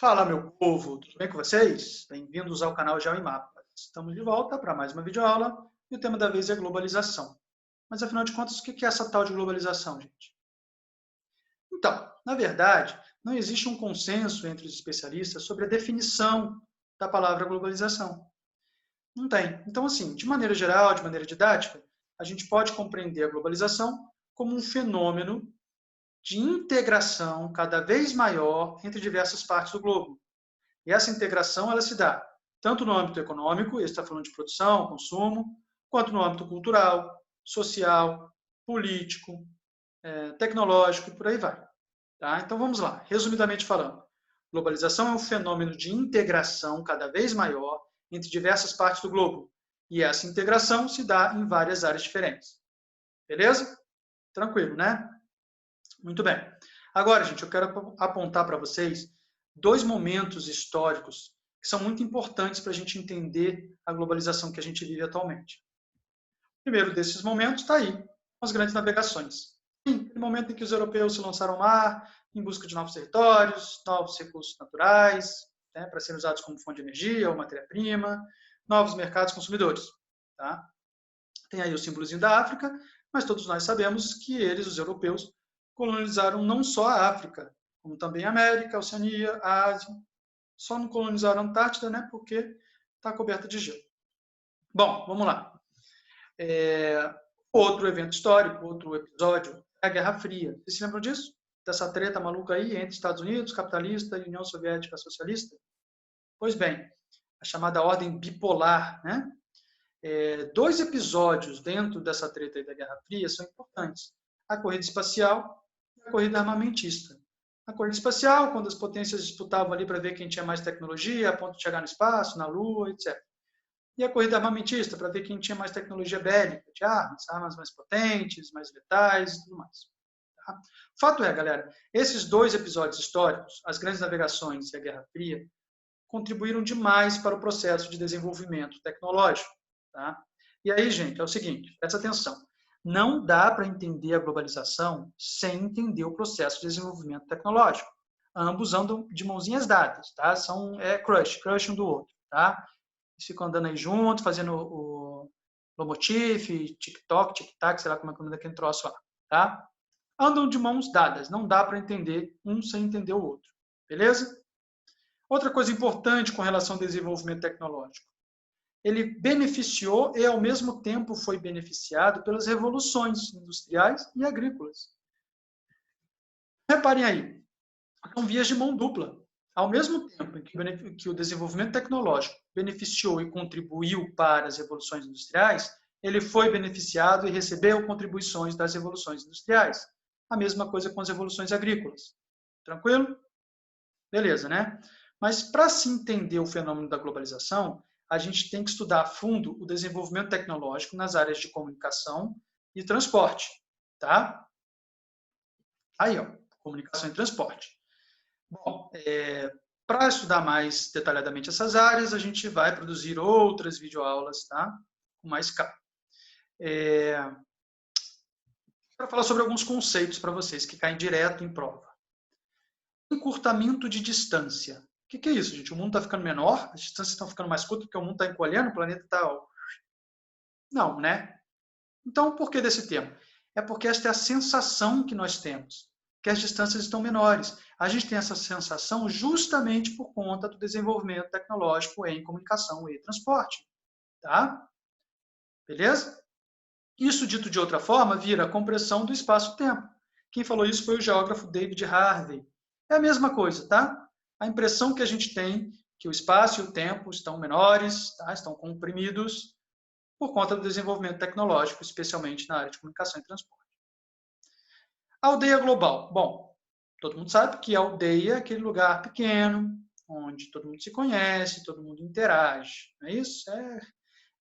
Fala, meu povo, tudo bem com vocês? Bem-vindos ao canal GeoMapas. Estamos de volta para mais uma videoaula e o tema da vez é globalização. Mas, afinal de contas, o que é essa tal de globalização, gente? Então, na verdade, não existe um consenso entre os especialistas sobre a definição da palavra globalização. Não tem. Então, assim, de maneira geral, de maneira didática, a gente pode compreender a globalização como um fenômeno de integração cada vez maior entre diversas partes do globo. E essa integração ela se dá tanto no âmbito econômico, ele está falando de produção, consumo, quanto no âmbito cultural, social, político, tecnológico e por aí vai. Tá? Então vamos lá, resumidamente falando. Globalização é um fenômeno de integração cada vez maior entre diversas partes do globo. E essa integração se dá em várias áreas diferentes. Beleza? Tranquilo, né? Muito bem. Agora, gente, eu quero apontar para vocês dois momentos históricos que são muito importantes para a gente entender a globalização que a gente vive atualmente. O primeiro desses momentos está aí, as grandes navegações. Sim, aquele momento em que os europeus se lançaram ao mar em busca de novos territórios, novos recursos naturais, né, para serem usados como fonte de energia ou matéria-prima, novos mercados consumidores. Tá? Tem aí o símbolozinho da África, mas todos nós sabemos que eles, os europeus, colonizaram não só a África, como também a América, a Oceania, a Ásia. Só não colonizaram a Antártida, né, porque está coberta de gelo. Bom, vamos lá. Outro evento histórico, outro episódio, é a Guerra Fria. Vocês se lembram disso? Dessa treta maluca aí entre Estados Unidos, capitalista, e União Soviética socialista? Pois bem, a chamada ordem bipolar, né? Dois episódios dentro dessa treta aí da Guerra Fria são importantes. A corrida espacial e a corrida armamentista. A corrida espacial, quando as potências disputavam ali para ver quem tinha mais tecnologia, a ponto de chegar no espaço, na Lua, etc. E a corrida armamentista, para ver quem tinha mais tecnologia bélica, de armas mais potentes, mais letais e tudo mais. Tá? Fato é, galera, esses dois episódios históricos, as grandes navegações e a Guerra Fria, contribuíram demais para o processo de desenvolvimento tecnológico. Tá? E aí, gente, é o seguinte, presta atenção. Não dá para entender a globalização sem entender o processo de desenvolvimento tecnológico. Ambos andam de mãozinhas dadas, tá? São crush um do outro, tá? Eles ficam andando aí junto, fazendo o Lomotif, TikTok, Tic-Tac, sei lá como é que é o nome daquele troço lá, tá? Andam de mãos dadas, não dá para entender um sem entender o outro, beleza? Outra coisa importante com relação ao desenvolvimento tecnológico. Ele beneficiou e, ao mesmo tempo, foi beneficiado pelas revoluções industriais e agrícolas. Reparem aí, são vias de mão dupla. Ao mesmo tempo em que o desenvolvimento tecnológico beneficiou e contribuiu para as revoluções industriais, ele foi beneficiado e recebeu contribuições das revoluções industriais. A mesma coisa com as revoluções agrícolas. Tranquilo? Beleza, né? Mas para se entender o fenômeno da globalização, a gente tem que estudar a fundo o desenvolvimento tecnológico nas áreas de comunicação e transporte, tá? Aí, ó, comunicação e transporte. Bom, para estudar mais detalhadamente essas áreas, a gente vai produzir outras videoaulas, tá? Com mais calma. Para falar sobre alguns conceitos para vocês que caem direto em prova. Encurtamento de distância. O que é isso, gente? O mundo está ficando menor? As distâncias estão ficando mais curtas porque o mundo está encolhendo? O planeta está... Não, né? Então, por que desse termo? É porque esta é a sensação que nós temos, que as distâncias estão menores. A gente tem essa sensação justamente por conta do desenvolvimento tecnológico em comunicação e transporte. Tá? Beleza? Isso, dito de outra forma, vira a compressão do espaço-tempo. Quem falou isso foi o geógrafo David Harvey. É a mesma coisa, tá? A impressão que a gente tem que o espaço e o tempo estão menores, tá? Estão comprimidos por conta do desenvolvimento tecnológico, especialmente na área de comunicação e transporte. Aldeia global. Bom, todo mundo sabe que a aldeia é aquele lugar pequeno, onde todo mundo se conhece, todo mundo interage. Não é isso?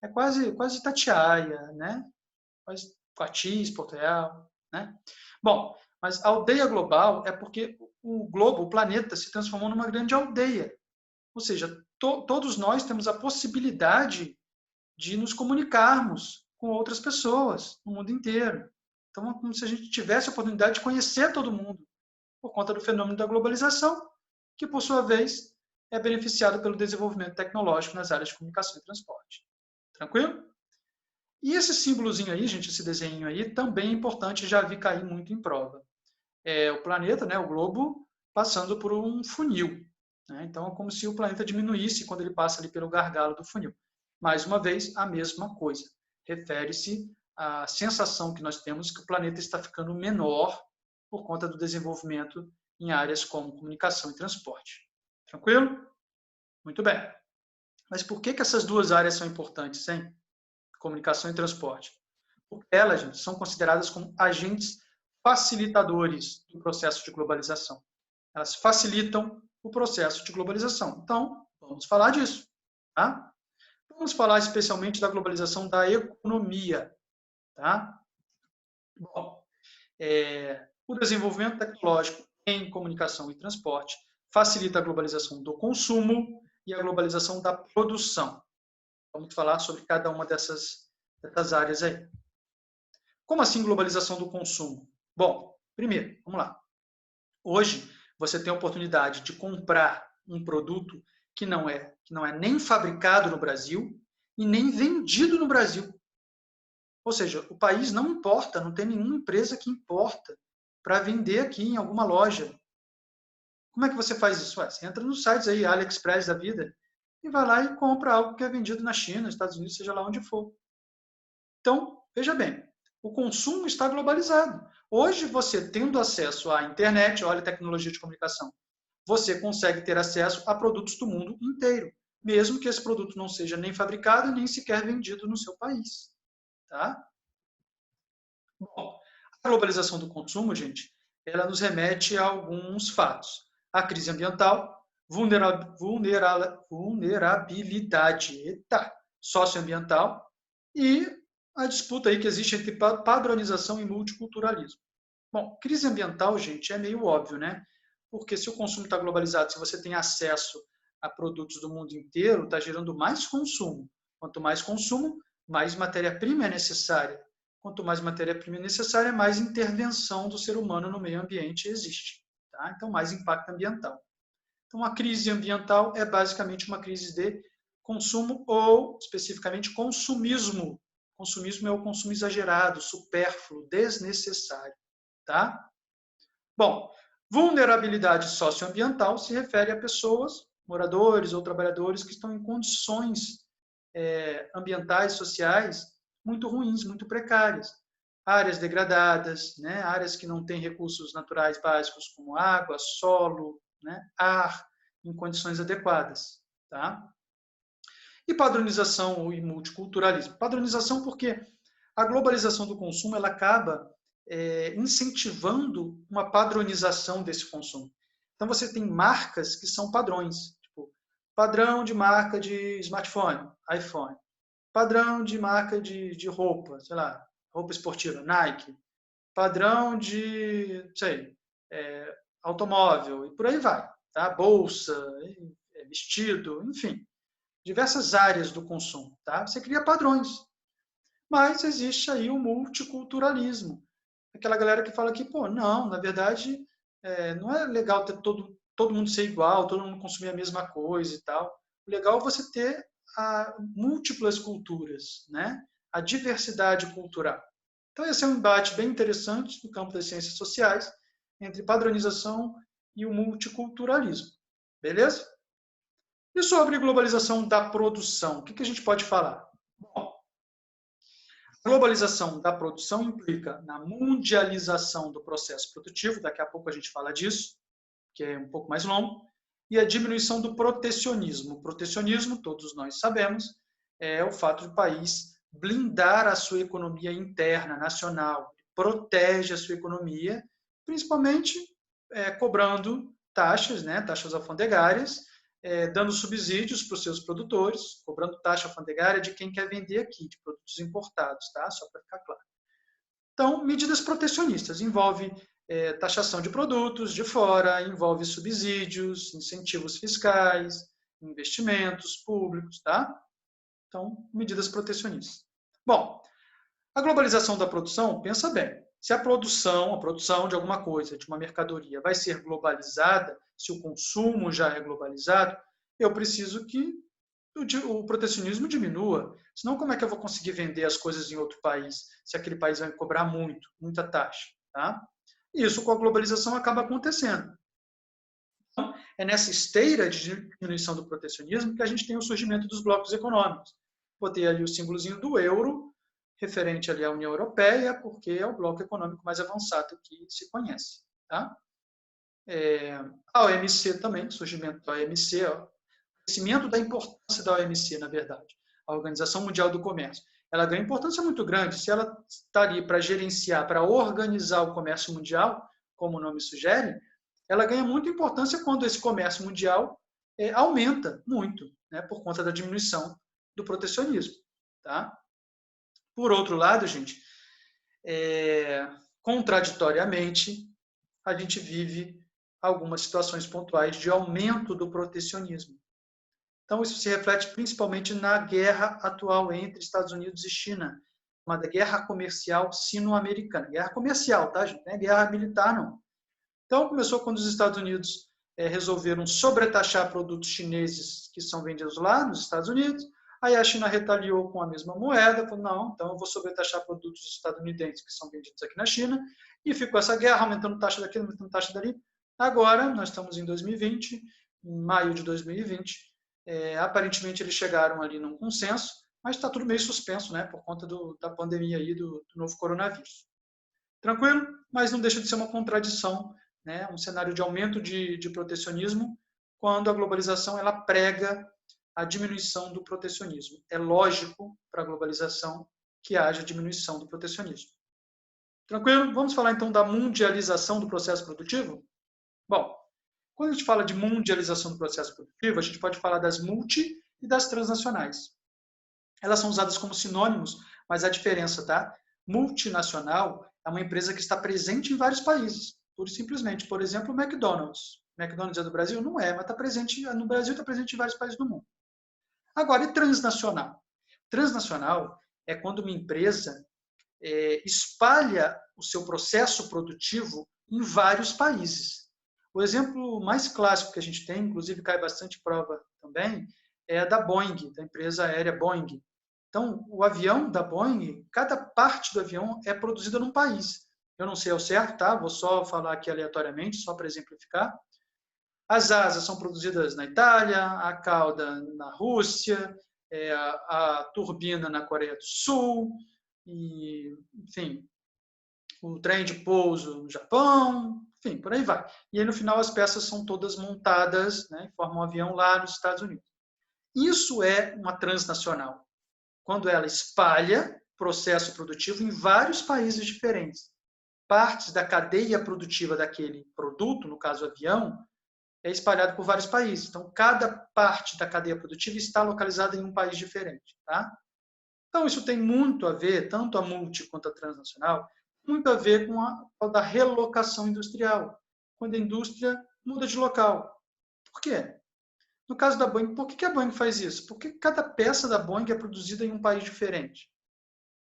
É quase Itatiaia, né? Quase Coatis, Porto Real, né? Bom, mas a aldeia global é porque o globo, o planeta, se transformou numa grande aldeia. Ou seja, todos nós temos a possibilidade de nos comunicarmos com outras pessoas no mundo inteiro. Então, é como se a gente tivesse a oportunidade de conhecer todo mundo por conta do fenômeno da globalização, que por sua vez é beneficiado pelo desenvolvimento tecnológico nas áreas de comunicação e transporte. Tranquilo? E esse símbolozinho aí, gente, esse desenho aí, também é importante, já vi cair muito em prova. É o planeta, né, o globo, passando por um funil. Né? Então, é como se o planeta diminuísse quando ele passa ali pelo gargalo do funil. Mais uma vez, a mesma coisa. Refere-se à sensação que nós temos que o planeta está ficando menor por conta do desenvolvimento em áreas como comunicação e transporte. Tranquilo? Muito bem. Mas por que essas duas áreas são importantes, hein? Comunicação e transporte. Porque elas, gente, são consideradas como agentes facilitadores do processo de globalização. Elas facilitam o processo de globalização. Então, vamos falar disso. Tá? Vamos falar especialmente da globalização da economia. Tá? Bom, o desenvolvimento tecnológico em comunicação e transporte facilita a globalização do consumo e a globalização da produção. Vamos falar sobre cada uma dessas áreas aí. Como assim globalização do consumo? Bom, primeiro, vamos lá. Hoje, você tem a oportunidade de comprar um produto que não é nem fabricado no Brasil e nem vendido no Brasil. Ou seja, o país não importa, não tem nenhuma empresa que importa para vender aqui em alguma loja. Como é que você faz isso? Você entra nos sites aí, AliExpress da vida, e vai lá e compra algo que é vendido na China, nos Estados Unidos, seja lá onde for. Então, veja bem, o consumo está globalizado. Hoje, você tendo acesso à internet, olha a tecnologia de comunicação, você consegue ter acesso a produtos do mundo inteiro, mesmo que esse produto não seja nem fabricado, nem sequer vendido no seu país. Tá? Bom, a globalização do consumo, gente, ela nos remete a alguns fatos. A crise ambiental, vulnerabilidade socioambiental e a disputa aí que existe entre padronização e multiculturalismo. Bom, crise ambiental, gente, é meio óbvio, né? Porque se o consumo está globalizado, se você tem acesso a produtos do mundo inteiro, está gerando mais consumo. Quanto mais consumo, mais matéria-prima é necessária. Quanto mais matéria-prima é necessária, mais intervenção do ser humano no meio ambiente existe. Tá? Então, mais impacto ambiental. Então, a crise ambiental é basicamente uma crise de consumo ou, especificamente, consumismo. Consumismo é o consumo exagerado, supérfluo, desnecessário. Tá? Bom, vulnerabilidade socioambiental se refere a pessoas, moradores ou trabalhadores que estão em condições ambientais, sociais, muito ruins, muito precárias. Áreas degradadas, né? Áreas que não têm recursos naturais básicos como água, solo, né? Ar, em condições adequadas. Tá? E padronização e multiculturalismo. Padronização porque a globalização do consumo ela acaba incentivando uma padronização desse consumo. Então, você tem marcas que são padrões. Tipo, padrão de marca de smartphone, iPhone. Padrão de marca de roupa, sei lá, roupa esportiva, Nike. Padrão de, sei, automóvel, e por aí vai. Tá? Bolsa, vestido, enfim. Diversas áreas do consumo. Tá? Você cria padrões. Mas existe aí o multiculturalismo. Aquela galera que fala que, pô, não, na verdade, não é legal ter todo mundo ser igual, todo mundo consumir a mesma coisa e tal. O legal é você ter múltiplas culturas, né? A diversidade cultural. Então, esse é um embate bem interessante no campo das ciências sociais entre padronização e o multiculturalismo. Beleza? E sobre globalização da produção, o que a gente pode falar? Bom, a globalização da produção implica na mundialização do processo produtivo, daqui a pouco a gente fala disso, que é um pouco mais longo, e a diminuição do protecionismo. O protecionismo, todos nós sabemos, é o fato do país blindar a sua economia interna, nacional, protege a sua economia, principalmente cobrando taxas, né, taxas alfandegárias, dando subsídios para os seus produtores, cobrando taxa alfandegária de quem quer vender aqui, de produtos importados, tá? Só para ficar claro. Então, medidas protecionistas envolve taxação de produtos de fora, envolve subsídios, incentivos fiscais, investimentos públicos, tá? Então, medidas protecionistas. Bom, a globalização da produção, pensa bem, Se a produção de alguma coisa, de uma mercadoria, vai ser globalizada, se o consumo já é globalizado, eu preciso que o protecionismo diminua. Senão, como é que eu vou conseguir vender as coisas em outro país, se aquele país vai cobrar muita taxa? Tá? E isso com a globalização acaba acontecendo. Então, é nessa esteira de diminuição do protecionismo que a gente tem o surgimento dos blocos econômicos. Botei ali o símbolozinho do euro, referente ali à União Europeia, porque é o bloco econômico mais avançado que se conhece. Tá? A OMC também, surgimento da OMC, crescimento da importância da OMC, na verdade, a Organização Mundial do Comércio. Ela ganha importância muito grande. Se ela está ali para gerenciar, para organizar o comércio mundial, como o nome sugere, ela ganha muita importância quando esse comércio mundial aumenta muito, né, por conta da diminuição do protecionismo. Tá? Por outro lado, gente, contraditoriamente, a gente vive algumas situações pontuais de aumento do protecionismo. Então, isso se reflete principalmente na guerra atual entre Estados Unidos e China, chamada guerra comercial sino-americana. Guerra comercial, tá, gente? Não é guerra militar, não. Então, começou quando os Estados Unidos resolveram sobretaxar produtos chineses que são vendidos lá nos Estados Unidos. Aí a China retaliou com a mesma moeda, falou, não, então eu vou sobretaxar produtos estadunidenses que são vendidos aqui na China. E ficou essa guerra, aumentando taxa daqui, aumentando taxa dali. Agora, nós estamos em 2020, em maio de 2020, aparentemente eles chegaram ali num consenso, mas está tudo meio suspenso, né, por conta da pandemia aí, do novo coronavírus. Tranquilo? Mas não deixa de ser uma contradição, né, um cenário de aumento de protecionismo, quando a globalização ela prega a diminuição do protecionismo. É lógico para a globalização que haja diminuição do protecionismo. Tranquilo? Vamos falar então da mundialização do processo produtivo? Bom, quando a gente fala de mundialização do processo produtivo, a gente pode falar das multi e das transnacionais. Elas são usadas como sinônimos, mas a diferença, tá? Multinacional é uma empresa que está presente em vários países, pura e simplesmente. Por exemplo, o McDonald's. McDonald's é do Brasil? Não é, mas está presente no Brasil, está presente em vários países do mundo. Agora, e transnacional? Transnacional é quando uma empresa espalha o seu processo produtivo em vários países. O exemplo mais clássico que a gente tem, inclusive cai bastante prova também, é a da Boeing, da empresa aérea Boeing. Então, o avião da Boeing, cada parte do avião é produzida num país. Eu não sei ao certo, tá? Vou só falar aqui aleatoriamente, só para exemplificar. As asas são produzidas na Itália, a cauda na Rússia, a turbina na Coreia do Sul, e, enfim, o trem de pouso no Japão, enfim, por aí vai. E aí, no final, as peças são todas montadas, né, e formam um avião lá nos Estados Unidos. Isso é uma transnacional, quando ela espalha processo produtivo em vários países diferentes. Partes da cadeia produtiva daquele produto, no caso o avião, é espalhado por vários países. Então, cada parte da cadeia produtiva está localizada em um país diferente. Tá? Então, isso tem muito a ver, tanto a multi quanto a transnacional, muito a ver com a da relocação industrial, quando a indústria muda de local. Por quê? No caso da Boeing, por que a Boeing faz isso? Porque cada peça da Boeing é produzida em um país diferente,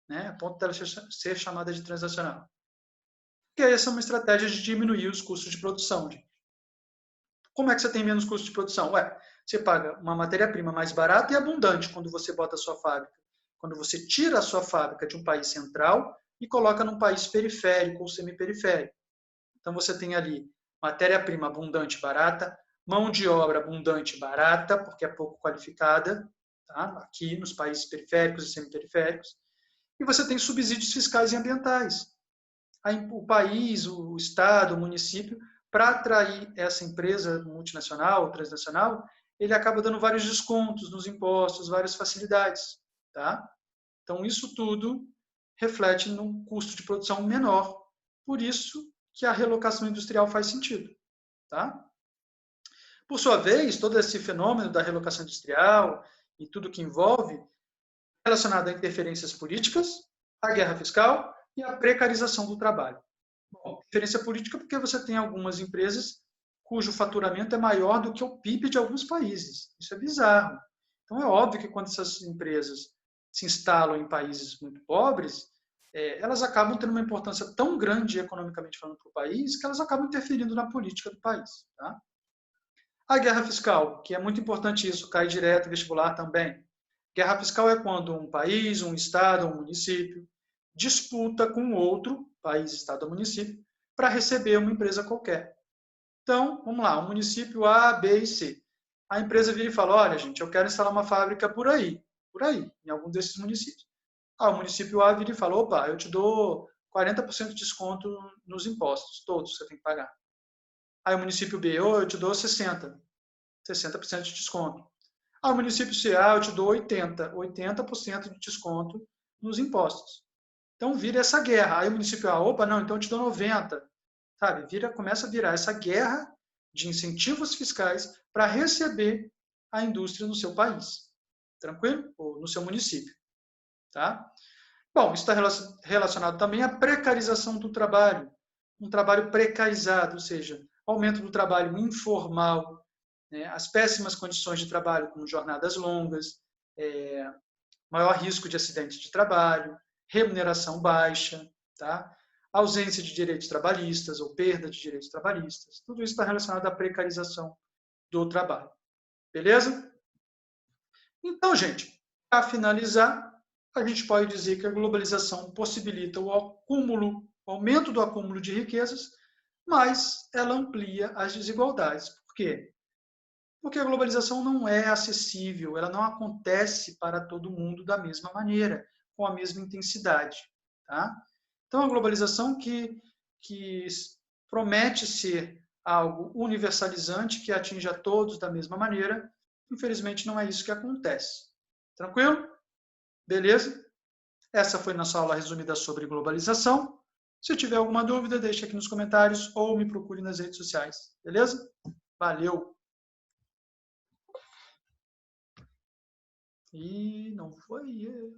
né? A ponto dela ser chamada de transnacional. Porque essa é uma estratégia de diminuir os custos de produção. Gente. Como é que você tem menos custo de produção? Ué, você paga uma matéria-prima mais barata e abundante quando você bota a sua fábrica. Quando você tira a sua fábrica de um país central e coloca num país periférico ou semiperiférico. Então, você tem ali matéria-prima abundante e barata, mão de obra abundante e barata, porque é pouco qualificada, tá? Aqui nos países periféricos e semiperiféricos. E você tem subsídios fiscais e ambientais. Aí, o país, o estado, o município, para atrair essa empresa multinacional, transnacional, ele acaba dando vários descontos nos impostos, várias facilidades. Tá? Então, isso tudo reflete num custo de produção menor. Por isso que a relocação industrial faz sentido. Tá? Por sua vez, todo esse fenômeno da relocação industrial e tudo que envolve é relacionado a interferências políticas, a guerra fiscal e a precarização do trabalho. Bom, interferência política porque você tem algumas empresas cujo faturamento é maior do que o PIB de alguns países. Isso é bizarro. Então, é óbvio que quando essas empresas se instalam em países muito pobres, elas acabam tendo uma importância tão grande economicamente falando para o país que elas acabam interferindo na política do país. Tá? A guerra fiscal, que é muito importante isso, cai direto vestibular também. Guerra fiscal é quando um país, um estado, um município disputa com outro país, estado ou município para receber uma empresa qualquer. Então, vamos lá, um município A, B e C. A empresa vira e fala, olha, gente, eu quero instalar uma fábrica por aí, em algum desses municípios. O município A vira e fala, opa, eu te dou 40% de desconto nos impostos, todos você tem que pagar. Aí o município B, eu te dou 60% de desconto. O município C, eu te dou 80% de desconto nos impostos. Então vira essa guerra. Aí o município A, opa, não, então eu te dou 90%. Sabe? Começa a virar essa guerra de incentivos fiscais para receber a indústria no seu país. Tranquilo? Ou no seu município. Tá? Bom, isso está relacionado também à precarização do trabalho. Um trabalho precarizado, ou seja, aumento do trabalho informal, né? As péssimas condições de trabalho, como jornadas longas, maior risco de acidente de trabalho, remuneração baixa, tá? Ausência de direitos trabalhistas ou perda de direitos trabalhistas. Tudo isso está relacionado à precarização do trabalho. Beleza? Então, gente, para finalizar, a gente pode dizer que a globalização possibilita o aumento do acúmulo de riquezas, mas ela amplia as desigualdades. Por quê? Porque a globalização não é acessível, ela não acontece para todo mundo da mesma maneira, com a mesma intensidade. Tá? Então, a globalização que promete ser algo universalizante, que atinge a todos da mesma maneira, infelizmente não é isso que acontece. Tranquilo? Beleza? Essa foi nossa aula resumida sobre globalização. Se tiver alguma dúvida, deixe aqui nos comentários ou me procure nas redes sociais. Beleza? Valeu! E não foi.